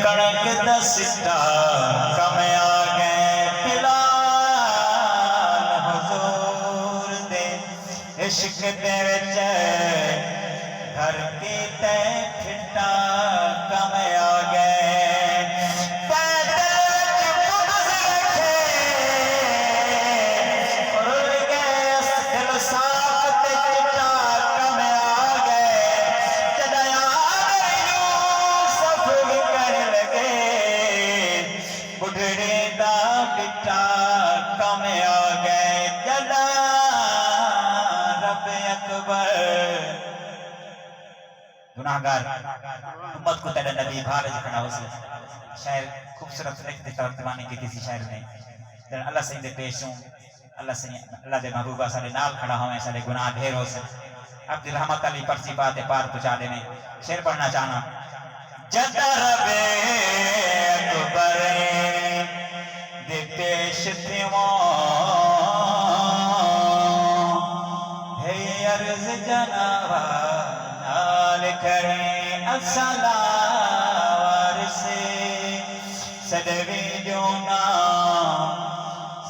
कणक दा सिट्टा कम आ गए बिलाल हुजूर दे इश्क दे विच धरती ते फिटा कम आ गए गुनाहगार उम्मत को तेरे नबी भारत खड़ा हो से शायर खूबसूरत लिखते तर्जमानी की किसी शायर ने अल्लाह से पेश हूं अल्लाह से अल्लाह दे महबूबा सारे नाल खड़ा होवे सारे गुनाह ढेर हो से अब्दुल रहमत अली पर्ची बात पार पहुंचा देने शेर पढ़ना चाहना जदरबे अकबर दे पेश थियो हे अर्ज जनाबा करें असलावार से सदवी जो नाम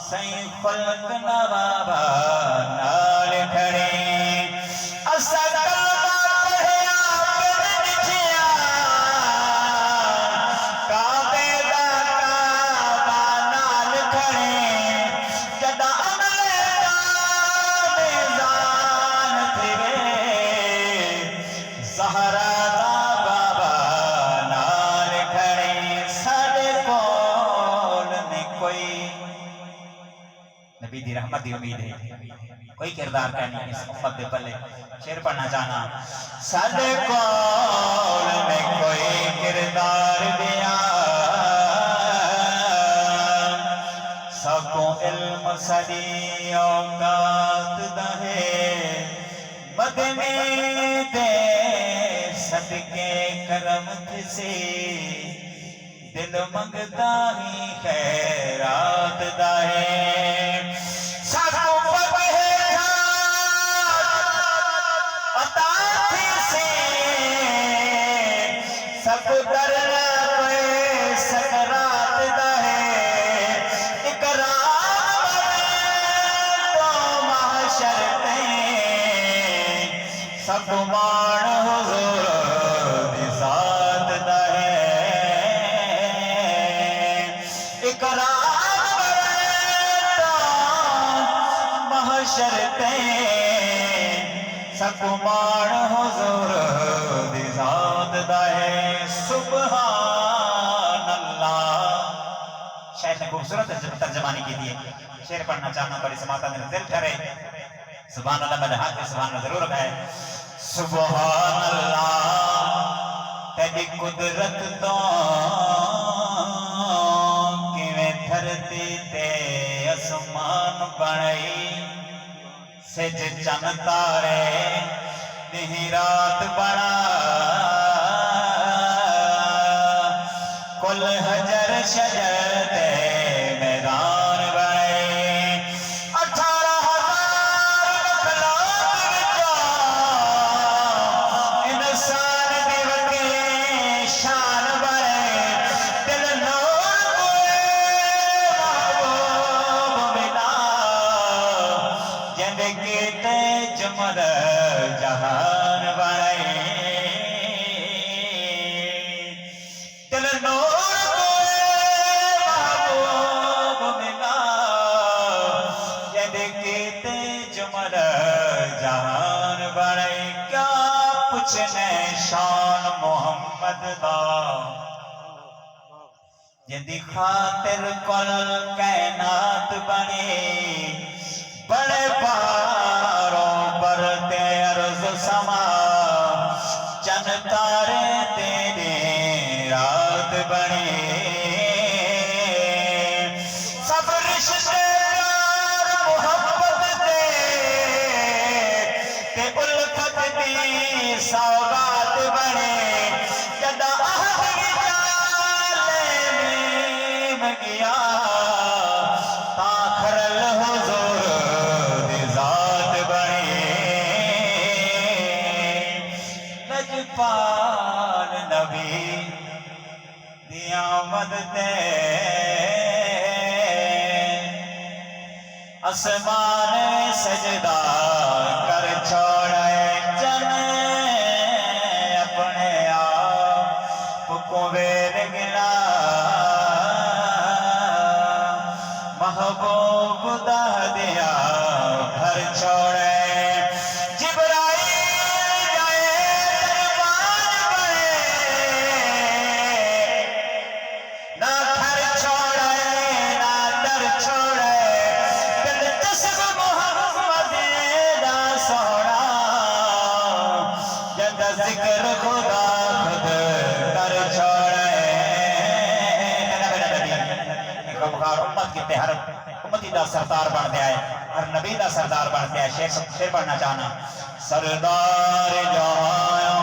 सही फलक नवाबा नाल खड़े रहमत की उम्मीद है कोई किरदार का नहीं इस उम्मत दे पल्ले शेर पढ़ना चाहना साडे कोल में कोई किरदार दिया सबको इल्म सदी औकात दहे मदने दे सदके करम से दिल मंगता ही खैरात दाहे सब मान हुजूर दी साथ दा है इकरार महशर ते सब मान हुजूर दी साथ दा है सुभान अल्लाह शायद ने खूबसूरत तर्जमानी की थी शेर पढ़ना चाहना बड़ी समाता मेरे दिल ठहरे सुभान अल्लाह मेरे हाथ में सुभान अल्लाह जरूर है सुभान अल्लाह तेरी कुदरत तो किवें धरती ते आसमान बनाई सिज चन तारे दी रात बना कुल हजर शजर ते मैदान जहान बनाए दिल नूर मिला कहते जुमर जहान बनाए क्या पूछने शान मोहम्मद दा जिंदी खातिर कुल कायनात बने बड़े पारों पर अर्ज़ समा चन तारे तेरे रात बने सब रिश्ते मोहब्बत ते उल्फत दी सौगात बने जदा आखिरी जाले में गया ताखरल हुजूर दी ज़ात दी आमद ते आसमान सजदा कर छोड़े जन अपने आप को वेर गिना महबूब दा दिया घर छोड़े जिक्र खुदा खुद कर छोड़े उम्मत की हर उम्मती दा सरदार बन गया है हर नबी दा सरदार बन गया है शेर पढ़ना चाहना सरदार जहां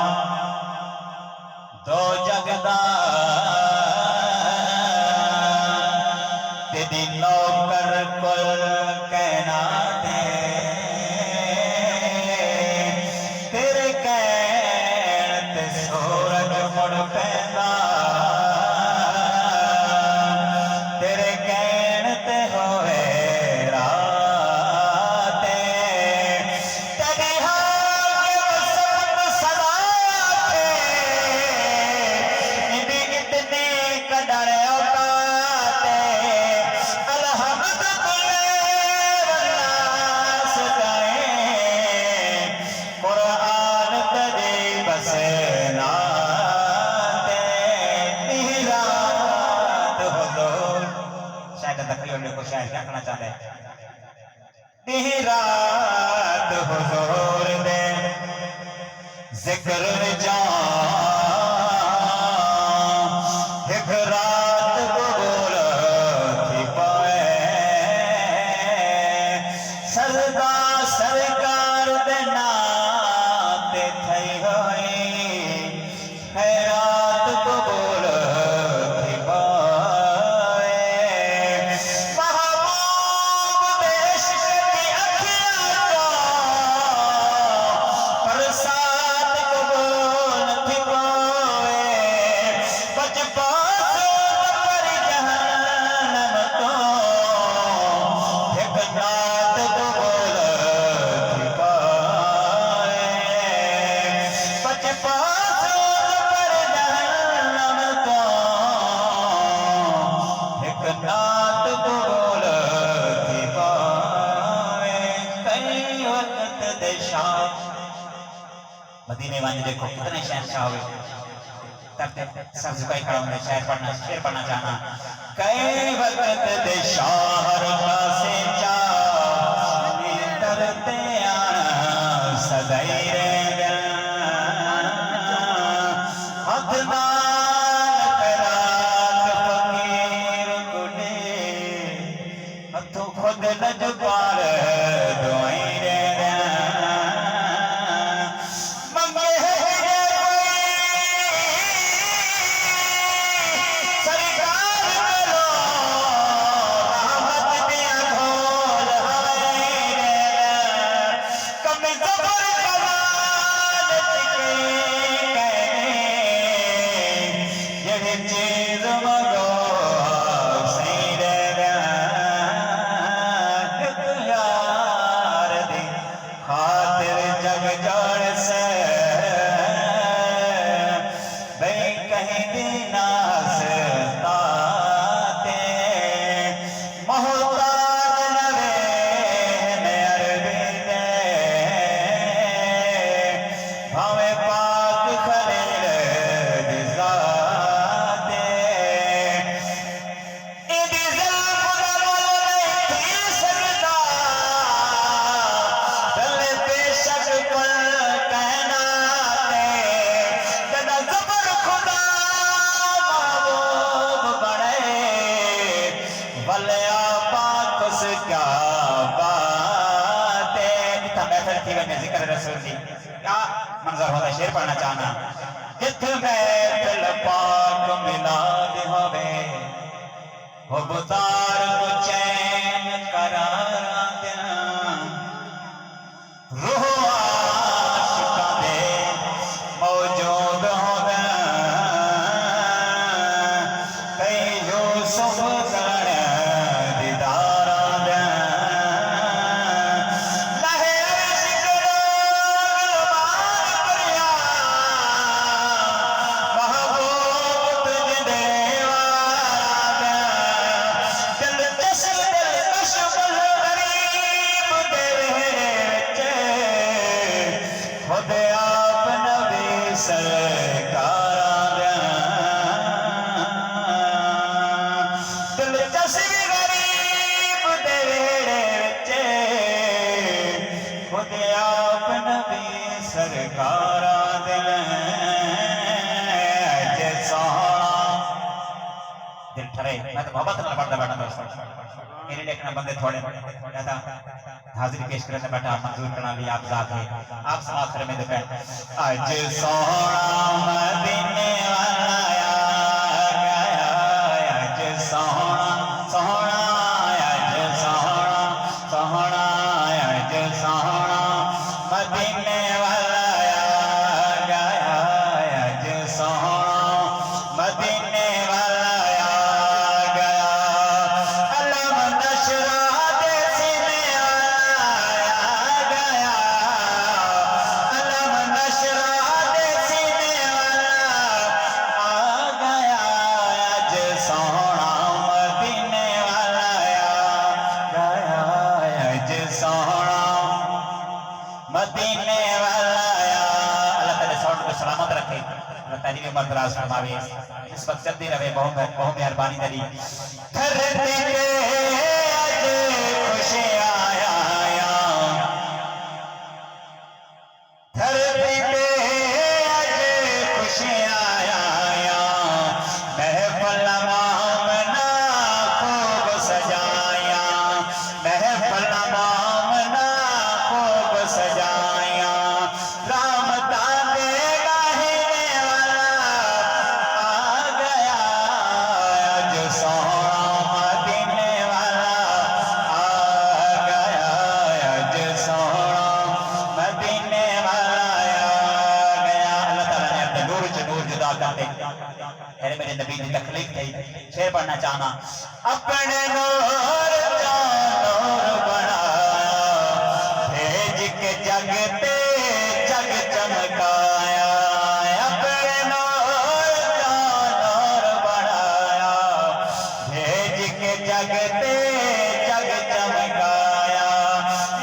दो जगदा तेरी नौकर कुल कहना दे सूरज मुड़ पैदा तेरे कहण ते होवे रात तेरी हाल सदा इंदी इतनी कदर औकात अल्हम्दुलिल्लाह सदाए कुरान तेरी बसे को शायर क्या कहना चाहते हैं रात हुजूर दे जिक्र जान एक रात कबूल थी पाए सजदा सरकार दे नाते थई होई है रात कबूल थी मदीने वाले देखो कितने शहंशाह हुए तब सर झुकाई खड़ा होने शेर पढ़ना चाहना कई वक्त दे शाहर से जा तरते आना सदाई रे हाथ नाल करात फकीर कुने हथों खुद लज पार दुआई रे जिक्र रसूल दी क्या मंजर होता शेर पढ़ना चाहना जिथ महफिल पाक मिलाद होवे हो बुतार को चैन करारा देना रूह आशिका दे मौजूद होवे दे आप नबी सरकारा दिल जे सोहना दिल ठरे। मैं तो मोहब्बत नाल पढ़दा बैठा दोस्तों, मेरे देखना बंदे थोड़े ज्यादा हाजिरी पेश करने बैठा मंजूर करना भी आप जात है। आप समाज में दे आज सोहना मदीने वाला आ गया, आज सोहना सोहना आज सोहना सोहना आज सोहना मदीने वाला आ गया, आज सोहना मदीने वाला आ गया। अलम नशरा दे सीने वाला आ गया, अलम नशरा दे सीने वाला आ गया, आज सोहना मदीने वाला आ गया, आज सोहना मदीने वाला आया। अल्लाह ताला साउंड को सलामत रखे, अल्लाह ताली में मदराज फरमावे, इस वक्त चलती रहे। बहुत बहुत मेहरबानी दरी धरती पे आज खुशी आया, धरती पे आज खुशी आया, महफल मामना खूब सजाया, महफल मामना खूब सजाया, रामता दे गाहिने वाला आ गया, आज सोहना मदीने वाला आ गया, आज सोहना मदीने वाला आ गया। अल्लाह ताला ने अपने नूर से नूर जुदा करते अरे मेरे नबी की तकलीफ थी। शेर पढ़ना चाहना, अपने नूर का नूर बनाया, भेज के जग पे जग चमकाया, अपने नूर का नूर बनाया, भेज के जग पे जग चमकाया,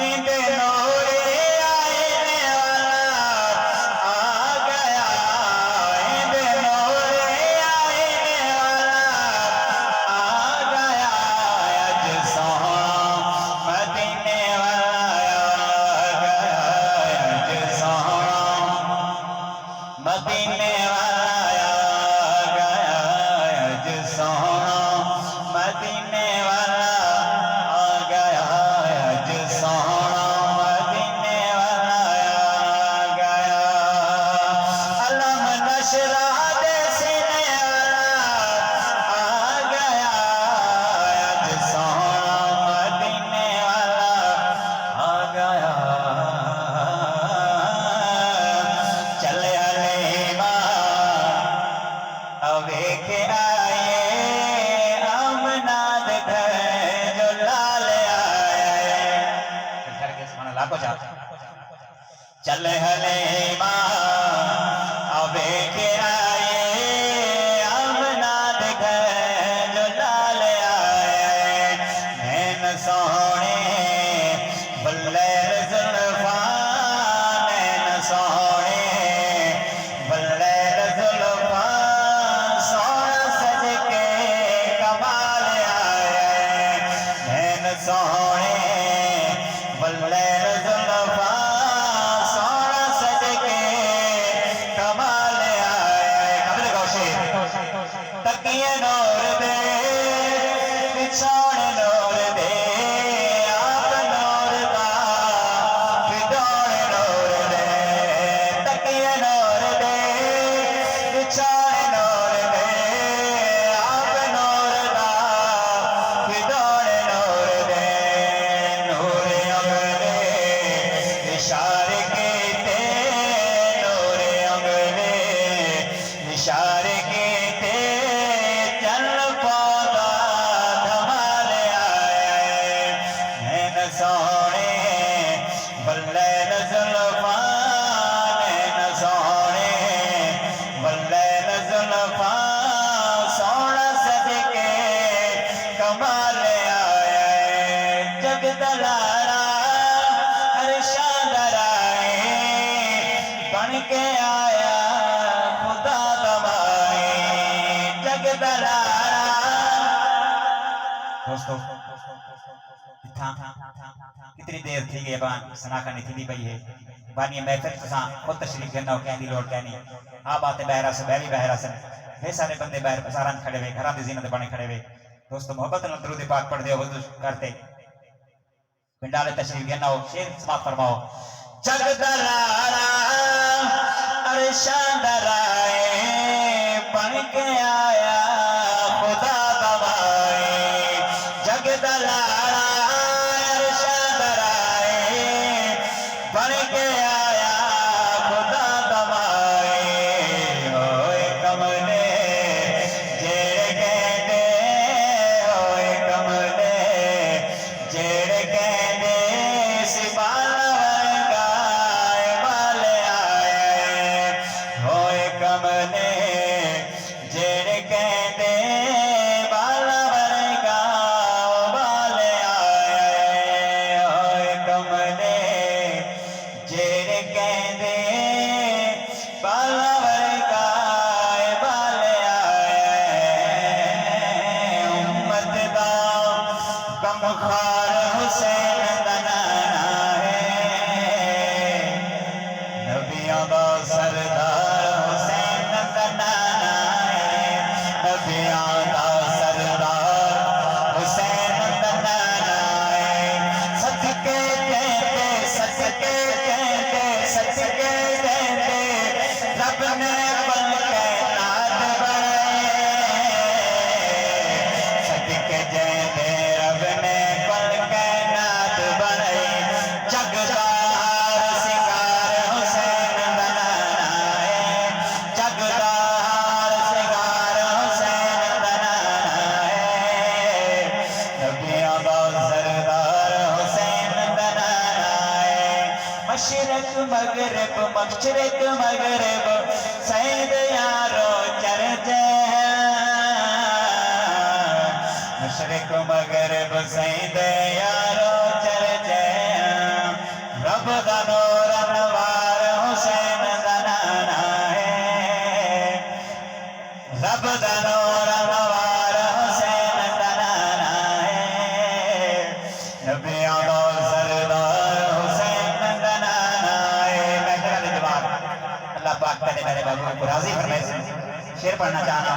इंदे नूरे आईने वाला आ गया, इंदे नूरे आईने वाला आ गया, आज सोहना मदीने वाला आ गया, आज सोहना मदीने वाला आ गया, आज सोहना मदीने वाला आ गया, आज सोहना मदीने वाला आ गया। अलम नशरा दे सीने वाला आ गया, आज सोहना मदीने वाला आ गया। चले हलीमा अवे के आए, आमना दे घर जो लाल आए, चल के सुना लाखों जाता। चल हलीमा अवे के आए, आमना दे घर जो लाल आए, नैन सोहने बल्ले जुल्फा, नैन सोहने बल्ले जुल्फा, सोहना सज के कमाल आए, नैन सोहने बल्ले जुल्फा, सोहना सज के कमाल आए। कबल गौशे तकिए नूर दे पिछाड़ नूर दे, आप नूर दा फिदौन नूर दे, तकिए नूर दे पिछाड़ नूर दे, आप नूर दा फिदौन नूर दे, नूर अगले इशारे कीते, नूर अगले इशारे कीते, चल पौधा धमाल आए, नैन सोहने बल्ले जुल्फा, नैन सोहने बल्ले जुल्फा, सोहना सज के कमाल आए, जग दलारा अरशां दराए, बन के आया खुदा दमाए, जग दलारा। दोस्तों था कितनी देर थी गई बान सना करनी थी पई है बानी महफिल तुसा खुद तशरीफ करना कहनी लोड कहनी आ बातें बहरा से मैं भी बहरा से वे सारे बंदे बाहर सारा खड़े हुए घरां दी ज़ीनत बने खड़े हुए दोस्तों मोहब्बत नाल दरूद पाक पढ़ दियो वज़ू करते पिंडाले तशरीफ करना हो शेर समाप्त फरमाओ जगदलारा अरशां दराए बन के आया खुदा दवाए जगदलारा अरशां दराए बन के आया खुदा दवाए होए कमले जेड़े कहंदे होए कमले जेड़े कहंदे सिबाल वर्गाए वाले आए होए कमले जेड़े कहंदे बाल वर्गा वाले आए होए कमले जेड़े कहंदे बाल वर्गा वाले आए उम्मत दा गमखार हुसैन दा नाना है नबियों दा सरदार हुसैन दा नाना है नबियों दा सरदार हुसैन दा नाना है सदके कहते सदके कहते सदके कहते रब ने बल कायनात बनाए सदके कहते रब ने बल कायनात बनाए जगदार सिंगार हुसैन दा नाना है जगदार सिंगार हुसैन दा नाना है नबियों दा सरदार हुसैन दा नाना है मशरिक मगरिब मशरिक मगरिब सैयद यारो चर्चे मशरिक मगरिब सैयद यारो चर्चे रब दा नूर अनवार हुसैन दा नाना है रब दा नूर अनवार हुसैन दा नाना है नबियों दा सरदार हुसैन दा नाना है मैं तेरा जवाब अल्लाह पाक तेरे मेरे महबूब को राजी फरमाए शेर पढ़ना चाहना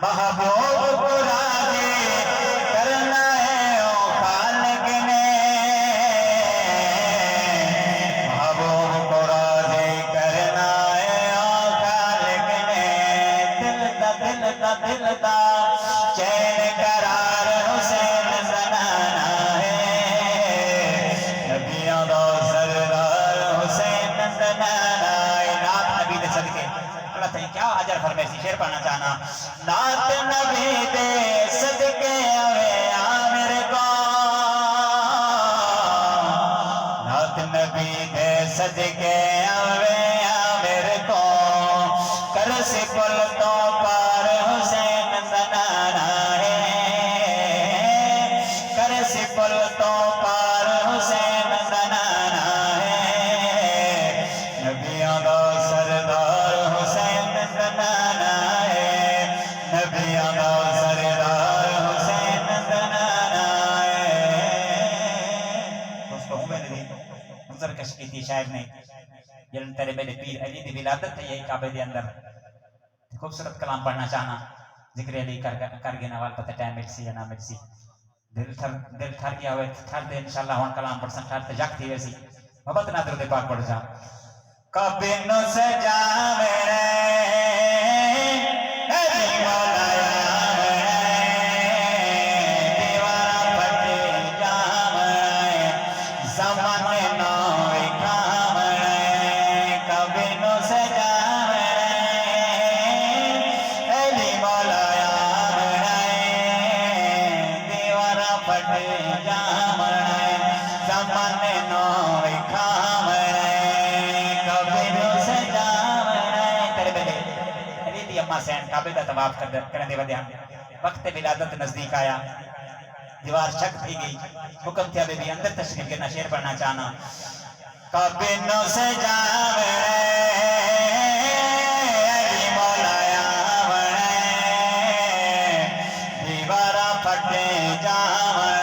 महबूब को राजी करना है ओ खालिक ने महबूब को राजी करना है ओ खालिक ने दिल दा चैन करार हुसैन दा नाना है नबियों दा सरदार हुसैन दा नाना है नात नबी दे सदके अल्लाह ताई क्या अजर फरमाइशी शेर पढ़ना चाहना नात नबी दे सदके आवे आ मेरे को नात नबी दे सदके आवे आ मेरे को कर से पुल तो पार हुसैन दा नाना है कर से पुल तो पार हुसैन दा नाना है नबियों दा सरदार हुसैन दा नाना है नबियों दा सरदार हुसैन दा नाना है दोस्तों मैंने दी नजर कश की थी शायर ने जलन तेरे मेरे पीर अली दी विलादत है यही काबे दे अंदर खूबसूरत कलाम पढ़ना चाहना जिक्र अली कर गिना वाल पता टाइम मिलसी या ना मिलसी दिल ठर गया हुए ठर दे इंशाल्लाह हुन कलाम पढ़ सन ठर ते जागती वैसी मोहब्बत ना दरूद पाक पढ़ जा कबे न सजावे अली मौलाया दीवारा फटे जावे ज़माने ना खावे कबे न सजावे अली मौलाया दीवारा फटे जावे ज़माने ना खावे कबे न सजावे तेरे बेटे अली दी अम्मा सैन काबे दा तवाफ करने वदे हम वक्त विलादत नजदीक आया दीवार शक थी गई हुक्म थे अभी भी अंदर तशरीफ करना शेर पढ़ना चाहना काबे न सजावे अली मौलाया दीवारा फटे जावे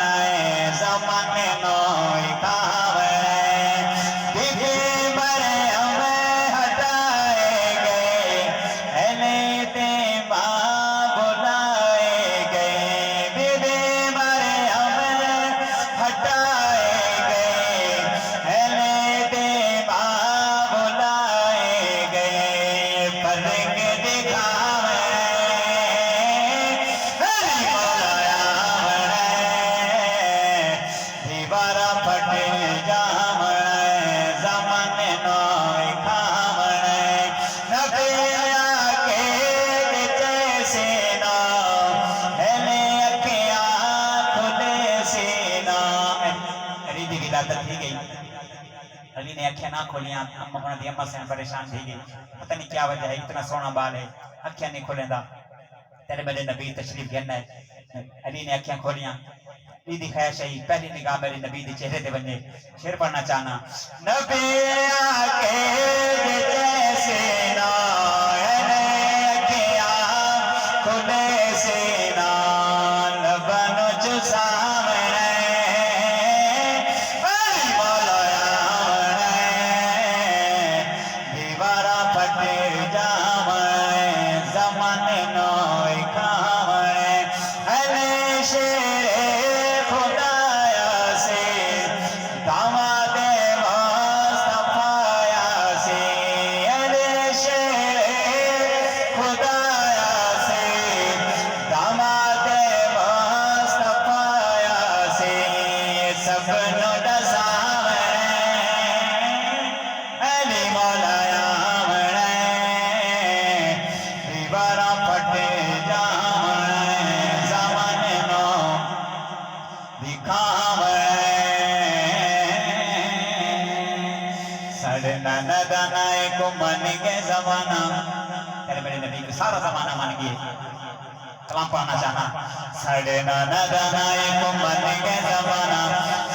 अली ने अखियां ना खोलियां, अम्मा दी अम्मा से परेशान थी गई, पता नहीं क्या वजह है, इतना सोना बाल है, अखियां नहीं खोलेंदा। तेरे मेरे नबी तशरीफ गन है, अली ने अखियां खोलियां, दी ख्वाहिश है पहली निगाह मेरे नबी के चेहरे पे बने। शेर पढ़ना चाहना, नबी आके जैसे ना खुले से ना बन जो सामने दीवारा फटे जावे जमाने नो खावे अले शेरे खुदाया से दामादे मुस्तफाया से अले शेरे खुदाया से दामादे मुस्तफाया से सब नो दसावे अली मौलाया दीवारा फटे जावे जमाने नो दिखावे साढ़े नाना दानाए को मन के जमाना। तेरे मेरे नबी को सारा जमाना मान गए। कलाम पढ़ना चाहना, साढ़े नाना दानाए को मन के जमाना,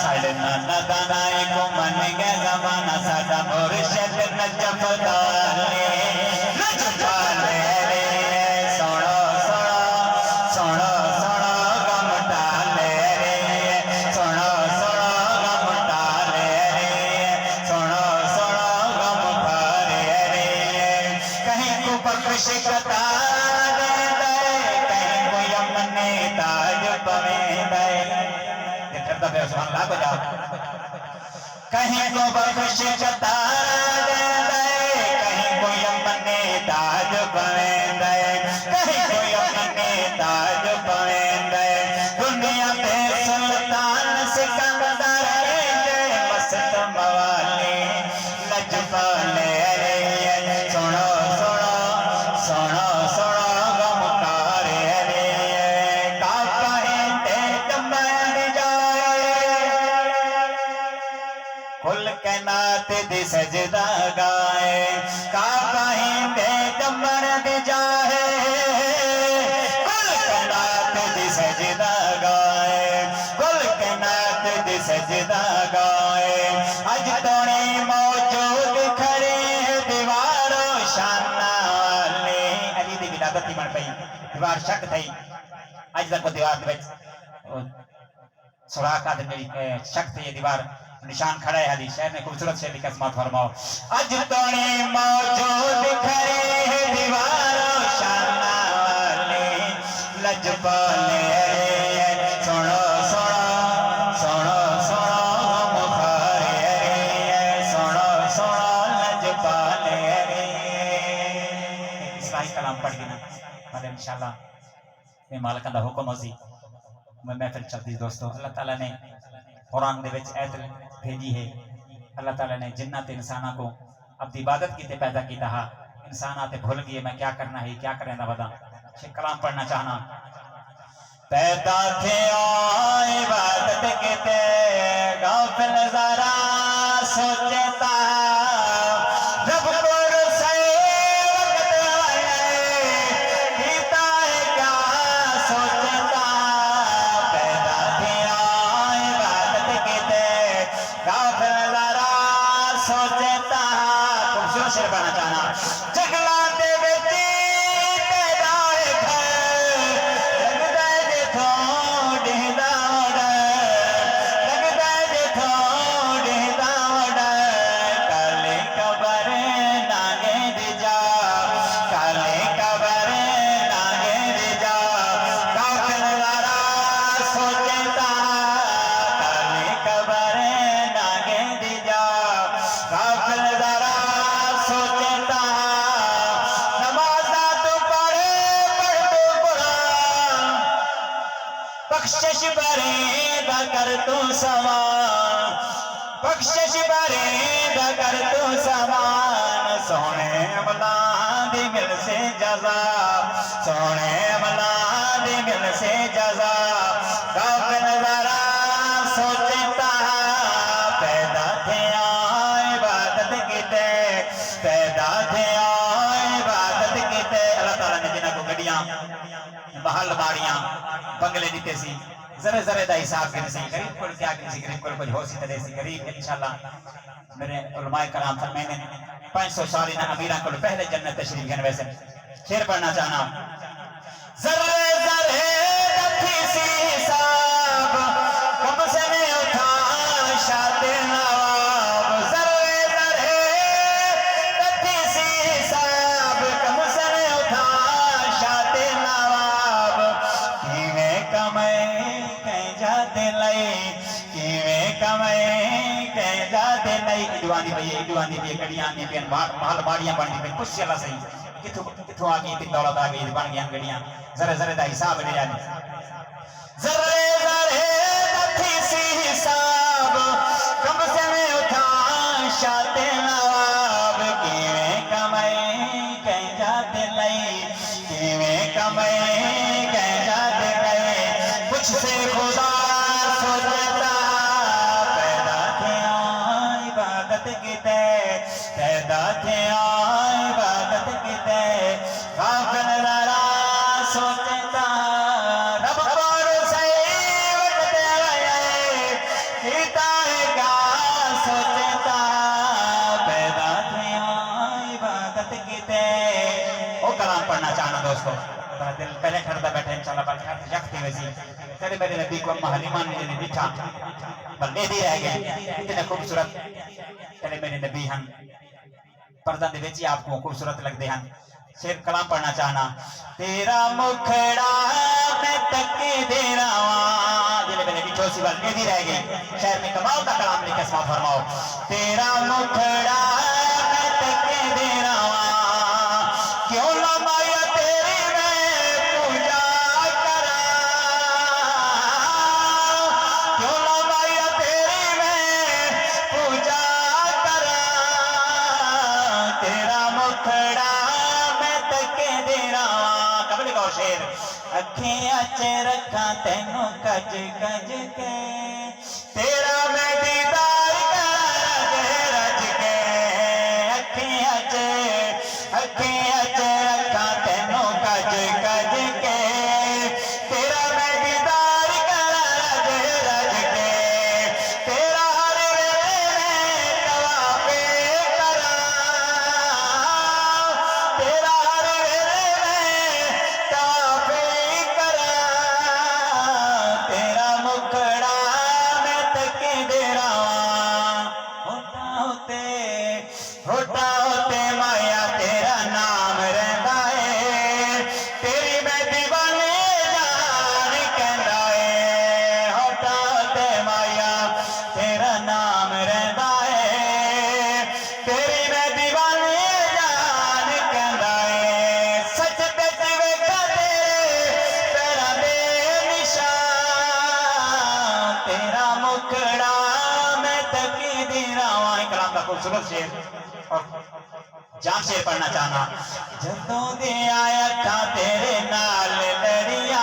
साढ़े नाना दानाए को मन के जमाना, साडा मुर्शिद नजफ डाले नजफ डाले रे सोना सोना सोना सोना गम डाले रे सोना सोना गम डाले रे सोना सोना गम भरे रे कहीं को बख्श कता दे कहीं को यमने ताज पवे दे ये करता है सुभान अल्लाह को जाओ कहीं को बख्श कता दे कहीं को यमने ताज पवे दे कहीं को यमने ताज पवे दे दुनिया पे सुल्तान सिकंदर जय मस्त मवाली लजपाले रे सुनो सुनो सुनो सुनो गमकारे रे काका ते कमर जाए कुल कैनात दी सजदा गाए काका ते कमर दी जाए कुल कैनात दी सजदा गाए कुल कैनात दी सजदा गाए अज तोने मौजूद खड़े दीवारों शाना वाले अली दी विलादत ही बन पई दीवार शक थई अज तक वो दीवार दे विच सुराख आदि मेरी शक थी ये दीवार निशान खड़ा है। हदीस शहर में खूबसूरत शेर लिखा समात फरमाओ अज तोने मौजूद खड़े दीवारों शाना वाले लजपाले सुनो सुनो सुनो सुनो मुखारे सुनो सुनो लजपाले इस्लाही कलाम पढ़ के ना मतलब इंशाल्लाह ये मालिक दा हुक्म होसी मैं महफिल चलती दोस्तों। अल्लाह ताला ने कुरान दे विच आयत भेजी है। अल्लाह ताला ने जिन्नात इंसाना को अपनी इबादत की पैदा किया हा इंसान आते भूल गए मैं क्या करना है क्या करें ना बता शेख कलाम पढ़ना चाहना पैदा थे इबादत के गाफिल जरा सोचता रब पर से वक्त आए पीता है क्या सोचता पैदा थे इबादत के गाफिल जरा सोचता खूबसूरत शेर पढ़ना चाहना जगला दे बेटी पैदा लगता है जे थोड़ी दावड़ लगता है जे थोड़ी दावड़ काले कबर नागे दिजा काले कबर नागे दिजा गाफिल जरा सोचता काले कबर नागे दिजा गाफिल जरा सोचता नमाज़ा तो पढ़े पढ़ तो कुरान बख्शिश बरेदा कर तू समान बख्शिश बरेदा कर तू समान सोने अमला दी मिल से जजा सोने अमला दी मिल से जजा गाफिल जरा सोचता पैदा थे बाड़ियां बंगले दीते सी जरे जरे दा हिसाब गिन सी गरीब को क्या गिन सी गरीब को कुछ हो सी तदे सी गरीब इंशाल्लाह मेरे उलमाए कराम फरमाते हैं 500 साल इन अमीरां को पहले जन्नत तशरीफ गन वैसे शेर पढ़ना चाहना जरे जरे दथी सी हिसाब कब से ने उठा शाते नवाब जरे जरे दथी सी हिसाब कब से ने उठा शाते नवाब किवे कमे कह जाते लई किवे कमे कह जाते लई इदवानी भई गड़ियां ने पेन माल बाड़ियां बनदी पे कुछ चला सही किथों आ गई दौलत आ गई बन गई गड़ियां जरे जरे दा हिसाब ले जाने जरे जरे दथी सी हिसाब कब से में उठा शाते नवाब किवे कमाए कह जाते लई किवे कमाए कह जाते गए कुछ से खुदा सोचता पैदा थे इबादत की पैदा थे इबादत की काफिल जरा सोचता रब पर सही वटते गए कीता है का सोचता पैदा थे इबादत की वो कलाम पढ़ना चाहना दोस्तों दिल पहले ठरता बैठे इंशाल्लाह बल ठरते जगते वैसी तेरे मेरे नबी को अम्मा हलीमा ने ने बिठा बल्ले दी रह गए इतने खूबसूरत तेरे मेरे नबी हम पर्दा दे विच आपको खूबसूरत लगते हैं शेर कलाम पढ़ना चाहना तेरा मुखड़ा मैं तक दे रहा जिले मेरे बिठो सी बल दी रह गई शहर में कमाल का कलाम लिखे समाप्त फरमाओ तेरा मुखड़ा मैं तक दे रहा क्यों ना माया तेरी मैं पूजा करा क्यों ना माया तेरी मैं पूजा करा तेरा मुखड़ा मैं तक दे रहा कबल गाओ शेर अखें अच रखा तेनों कज कज के तेरा मैं दीदार करा रज के अखें अच रखा तेनों कज कज के तेरा मैं दीदार करा रज के तेरा हर वेले तवाफे करा तेरा हर वेले तवाफे करा तेरा मुखड़ा मैं तक दे रहा होता होते माया तेरा नाम रहता है तेरी मैं दीवाने जान कहता है होता होते माया तेरा नाम रहता है तेरी मैं दीवाने जान कहता है सच सच वेखा तेरे पैरा दे निशान तेरा मुखड़ा मैं तक दे रहा कलाम का खूबसूरत शेर और जान शेर पढ़ना चाहना जदों दे आया था तेरे नाल लड़िया